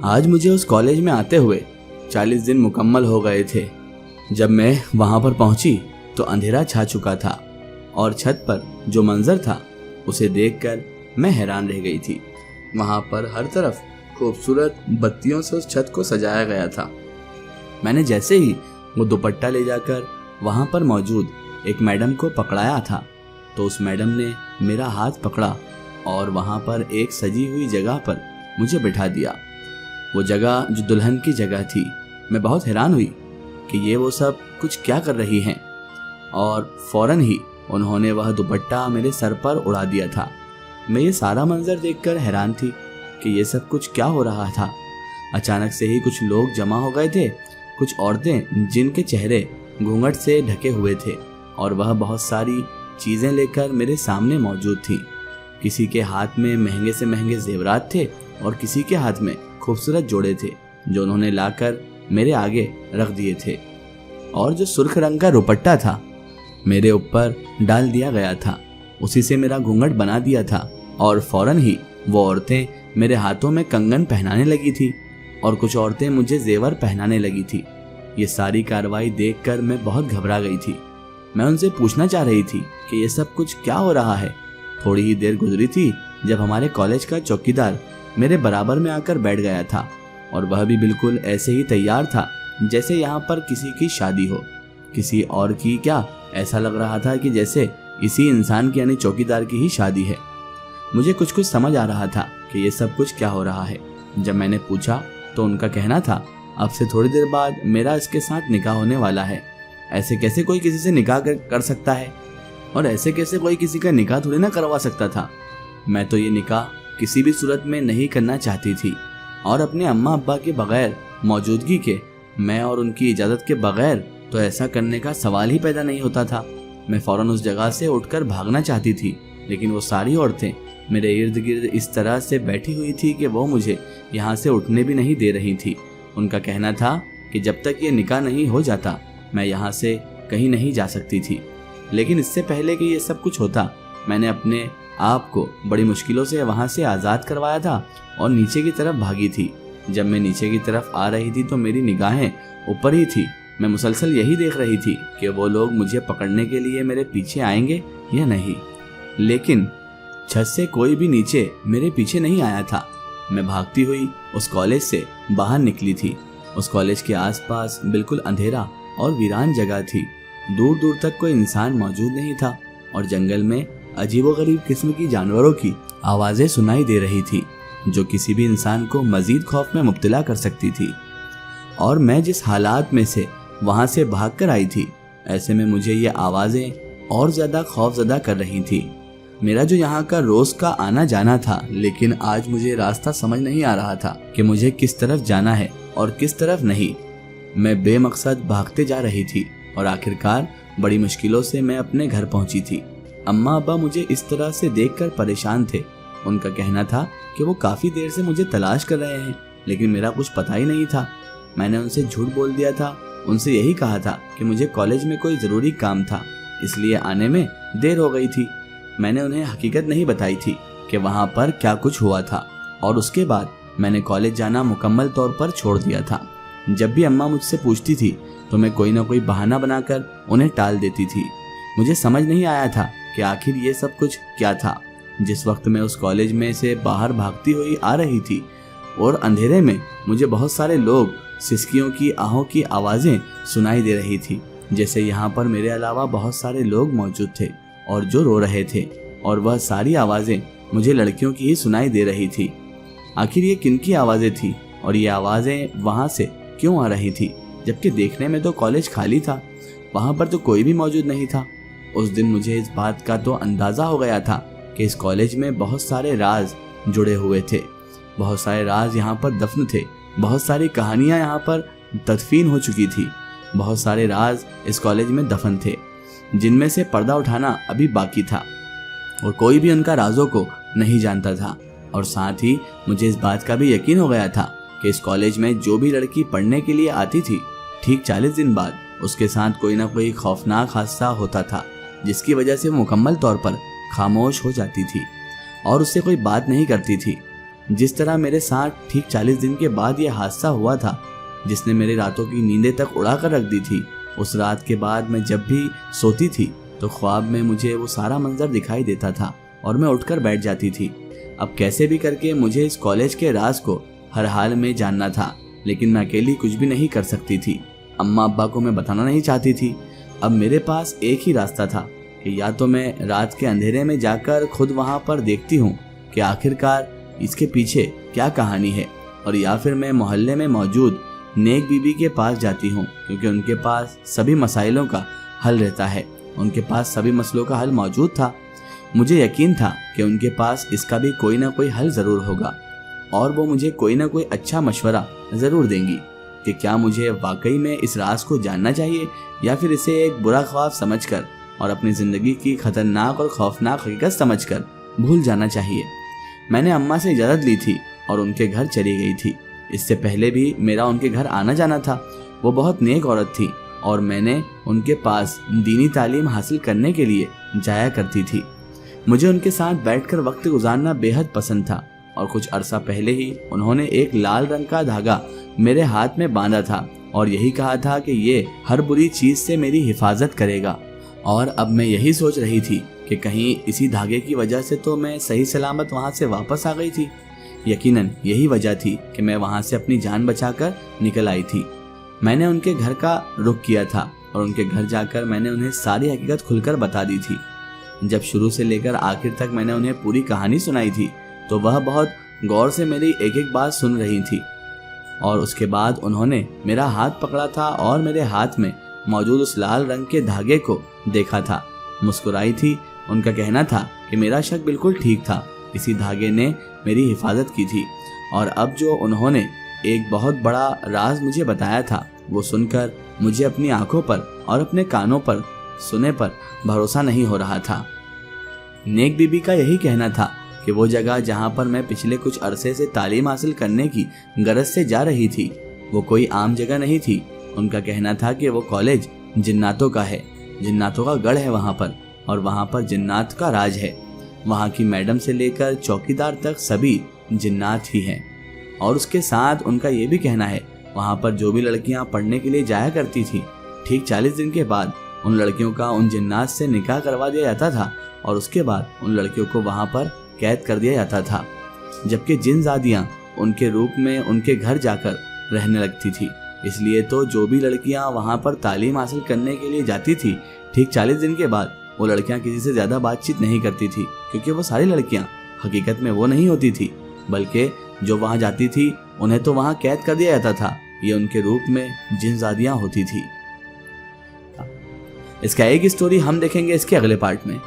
आज मुझे उस कॉलेज में आते हुए 40 दिन मुकम्मल हो गए थे। जब मैं वहां पर पहुंची तो अंधेरा छा चुका था और छत पर जो मंजर था उसे देखकर मैं हैरान रह गई थी। वहां पर हर तरफ खूबसूरत बत्तियों से उस छत को सजाया गया था। मैंने जैसे ही वो दुपट्टा ले जाकर वहां पर मौजूद एक मैडम को पकड़ाया था तो उस मैडम ने मेरा हाथ पकड़ा और वहां पर एक सजी हुई जगह पर मुझे बिठा दिया। वो जगह जो दुल्हन की जगह थी। मैं बहुत हैरान हुई कि ये वो सब कुछ क्या कर रही हैं और फौरन ही उन्होंने वह दुपट्टा मेरे सर पर उड़ा दिया था। मैं ये सारा मंजर देखकर हैरान थी कि ये सब कुछ क्या हो रहा था। अचानक से ही कुछ लोग जमा हो गए थे, कुछ औरतें जिनके चेहरे घूंघट से ढके हुए थे और वह बहुत सारी चीज़ें लेकर मेरे सामने मौजूद थी। किसी के हाथ में महंगे से महंगे जेवरात थे और किसी के हाथ में खूबसूरत जोड़े थे जो उन्होंने लाकर मेरे आगे रख दिए थे। और जो सुर्ख रंग का दुपट्टा था मेरे ऊपर डाल दिया गया था, उसी से मेरा घूंघट बना दिया था और फौरन ही वो औरतें मेरे हाथों में कंगन पहनाने लगी थी और कुछ औरतें मुझे जेवर पहनाने लगी थी। ये सारी कार्रवाई देखकर मैं बहुत घबरा गई थी। मैं उनसे पूछना चाह रही थी कि ये सब कुछ क्या हो रहा है। थोड़ी ही देर गुजरी थी जब हमारे कॉलेज का चौकीदार मेरे बराबर में आकर बैठ गया था और वह भी बिल्कुल ऐसे ही तैयार था जैसे यहाँ पर किसी की शादी हो। किसी और की क्या, ऐसा लग रहा था कि जैसे इसी इंसान की यानी चौकीदार की ही शादी है। मुझे कुछ कुछ समझ आ रहा था कि ये सब कुछ क्या हो रहा है। जब मैंने पूछा तो उनका कहना था, अब से थोड़ी देर बाद मेरा इसके साथ निकाह होने वाला है। ऐसे कैसे कोई किसी से निकाह कर सकता है और ऐसे कैसे कोई किसी का निकाह थोड़ी ना करवा सकता था। मैं तो ये निकाह किसी भी सूरत में नहीं करना चाहती थी और अपने अम्मा अब्बा के बगैर मौजूदगी के, मैं और उनकी इजाज़त के बगैर तो ऐसा करने का सवाल ही पैदा नहीं होता था। मैं फ़ौरन उस जगह से उठकर भागना चाहती थी, लेकिन वो सारी औरतें मेरे इर्द गिर्द इस तरह से बैठी हुई थी कि वो मुझे यहाँ से उठने भी नहीं दे रही थी। उनका कहना था कि जब तक ये निकाह नहीं हो जाता मैं यहाँ से कहीं नहीं जा सकती थी। लेकिन इससे पहले कि ये सब कुछ होता मैंने अपने आप को बड़ी मुश्किलों से वहाँ से आज़ाद करवाया था और नीचे की तरफ भागी थी। जब मैं नीचे की तरफ आ रही थी तो मेरी निगाहें ऊपर ही थी। मैं मुसलसल यही देख रही थी कि वो लोग मुझे पकड़ने के लिए मेरे पीछे आएंगे या नहीं, लेकिन छत से कोई भी नीचे मेरे पीछे नहीं आया था। मैं भागती हुई उस कॉलेज से बाहर निकली थी। उस कॉलेज के आसपास बिल्कुल अंधेरा और वीरान जगह थी। दूर दूर तक कोई इंसान मौजूद नहीं था और जंगल में अजीबोगरीब किस्म की जानवरों की आवाज़ें सुनाई दे रही थी जो किसी भी इंसान को मजीद खौफ में मुब्तला कर सकती थी। और मैं जिस हालात में से वहाँ से भाग कर आई थी, ऐसे में मुझे ये आवाज़ें और ज़्यादा खौफजदा कर रही थी। मेरा जो यहाँ का रोज़ का आना जाना था, लेकिन आज मुझे रास्ता समझ नहीं आ रहा था कि मुझे किस तरफ जाना है और किस तरफ नहीं। मैं बेमकसद भागते जा रही थी और आखिरकार बड़ी मुश्किलों से मैं अपने घर पहुंची थी। अम्मा अब्बा मुझे इस तरह से देखकर परेशान थे। उनका कहना था कि वो काफ़ी देर से मुझे तलाश कर रहे हैं, लेकिन मेरा कुछ पता ही नहीं था। मैंने उनसे झूठ बोल दिया था। उनसे यही कहा था कि मुझे कॉलेज में कोई ज़रूरी काम था, इसलिए आने में देर हो गई थी। मैंने उन्हें हकीकत नहीं बताई थी कि वहाँ पर क्या कुछ हुआ था और उसके बाद मैंने कॉलेज जाना मुकम्मल तौर पर छोड़ दिया था। जब भी अम्मा मुझसे पूछती थी तो मैं कोई ना कोई बहाना बनाकर उन्हें टाल देती थी। मुझे समझ नहीं आया था कि आखिर ये सब कुछ क्या था। जिस वक्त मैं उस कॉलेज में से बाहर भागती हुई आ रही थी और अंधेरे में मुझे बहुत सारे लोग सिसकियों की आहों की आवाज़ें सुनाई दे रही थी, जैसे यहाँ पर मेरे अलावा बहुत सारे लोग मौजूद थे और जो रो रहे थे, और वह सारी आवाज़ें मुझे लड़कियों की ही सुनाई दे रही थी। आखिर ये किन की आवाज़ें थी और ये आवाज़ें वहाँ से क्यों आ रही थी, जबकि देखने में तो कॉलेज खाली था, वहाँ पर तो कोई भी मौजूद नहीं था। उस दिन मुझे इस बात का तो अंदाज़ा हो गया था कि इस कॉलेज में बहुत सारे राज जुड़े हुए थे, बहुत सारे राज यहाँ पर दफन थे, बहुत सारी कहानियाँ यहाँ पर तदफीन हो चुकी थी, बहुत सारे राज इस कॉलेज में दफन थे जिनमें से पर्दा उठाना अभी बाकी था और कोई भी उनका राजों को नहीं जानता था। और साथ ही मुझे इस बात का भी यकीन हो गया था कि इस कॉलेज में जो भी लड़की पढ़ने के लिए आती थी, ठीक 40 दिन बाद उसके साथ कोई ना कोई खौफनाक हादसा होता था, जिसकी वजह से वो मुकम्मल तौर पर खामोश हो जाती थी और उससे कोई बात नहीं करती थी। जिस तरह मेरे साथ ठीक 40 दिन के बाद यह हादसा हुआ था, जिसने मेरी रातों की नींदें तक उड़ा कर रख दी थी, उस रात के बाद मैं जब भी सोती थी तो ख्वाब में मुझे वो सारा मंजर दिखाई देता था और मैं उठकर बैठ जाती थी। अब कैसे भी करके मुझे इस कॉलेज के राज को हर हाल में जानना था, लेकिन मैं अकेली कुछ भी नहीं कर सकती थी। अम्मा अब्बा को मैं बताना नहीं चाहती थी। अब मेरे पास एक ही रास्ता था कि या तो मैं रात के अंधेरे में जाकर खुद वहां पर देखती हूँ कि आखिरकार इसके पीछे क्या कहानी है, और या फिर मैं मोहल्ले में मौजूद नेक बीबी के पास जाती हूँ, क्योंकि उनके पास सभी मसाइलों का हल रहता है। उनके पास सभी मसलों का हल मौजूद था। मुझे यकीन था कि उनके पास इसका भी कोई ना कोई हल ज़रूर होगा और वो मुझे कोई ना कोई अच्छा मशवरा ज़रूर देंगी कि क्या मुझे वाकई में इस राज को जानना चाहिए या फिर इसे एक बुरा ख्वाब समझकर और अपनी ज़िंदगी की खतरनाक और खौफनाक हकीकत समझकर भूल जाना चाहिए। मैंने अम्मा से इजाज़त ली थी और उनके घर चली गई थी। इससे पहले भी मेरा उनके घर आना जाना था। वो बहुत नेक औरत थी और मैंने उनके पास दीनी तालीम हासिल करने के लिए जाया करती थी। मुझे उनके साथ बैठकर वक्त गुजारना बेहद पसंद था और कुछ अरसा पहले ही उन्होंने एक लाल रंग का धागा मेरे हाथ में बांधा था और यही कहा था कि ये हर बुरी चीज़ से मेरी हिफाजत करेगा। और अब मैं यही सोच रही थी कि कहीं इसी धागे की वजह से तो मैं सही सलामत वहाँ से वापस आ गई थी। यकीनन यही वजह थी कि मैं वहाँ से अपनी जान बचाकर निकल आई थी। मैंने उनके घर का रुख किया था और उनके घर जाकर मैंने उन्हें सारी हकीकत खुलकर बता दी थी। जब शुरू से लेकर आखिर तक मैंने उन्हें पूरी कहानी सुनाई थी तो वह बहुत गौर से मेरी एक एक बात सुन रही थी। और उसके बाद उन्होंने मेरा हाथ पकड़ा था और मेरे हाथ में मौजूद उस लाल रंग के धागे को देखा था। मुस्कुराई थी। उनका कहना था कि मेरा शक बिल्कुल ठीक था, इसी धागे ने मेरी हिफाजत की थी। और अब जो उन्होंने एक बहुत बड़ा राज मुझे बताया था, वो सुनकर मुझे अपनी आंखों पर और अपने कानों पर सुने पर भरोसा नहीं हो रहा था। नेक बीबी का यही कहना था कि वो जगह जहाँ पर मैं पिछले कुछ अरसे से तालीम हासिल करने की गरज से जा रही थी, वो कोई आम जगह नहीं थी। उनका कहना था कि वो कॉलेज जिन्नातों का है, जिन्नातों का गढ़ है वहाँ पर, और वहाँ पर जिन्नात का राज है। वहाँ की मैडम से लेकर चौकीदार तक सभी जिन्नात ही हैं। और उसके साथ उनका ये भी कहना है, वहाँ पर जो भी लड़कियाँ पढ़ने के लिए जाया करती थी, ठीक 40 दिन के बाद उन लड़कियों का उन जिन्नात से निकाह करवा दिया जाता था और उसके बाद उन लड़कियों को वहाँ पर कैद कर दिया जाता था, जबकि जिनजादियाँ उनके रूप में उनके घर जाकर रहने लगती थी। इसलिए तो जो भी लड़कियाँ वहाँ पर तालीम हासिल करने के लिए जाती थी, ठीक 40 दिन के बाद वो लड़कियाँ किसी से ज़्यादा बातचीत नहीं करती थी, क्योंकि वो सारी लड़कियाँ हकीकत में वो नहीं होती थी, बल्कि जो वहाँ जाती थी उन्हें तो वहाँ कैद कर दिया जाता था। ये उनके रूप में जिनजादियाँ होती थी। इसका एक स्टोरी हम देखेंगे इसके अगले पार्ट में।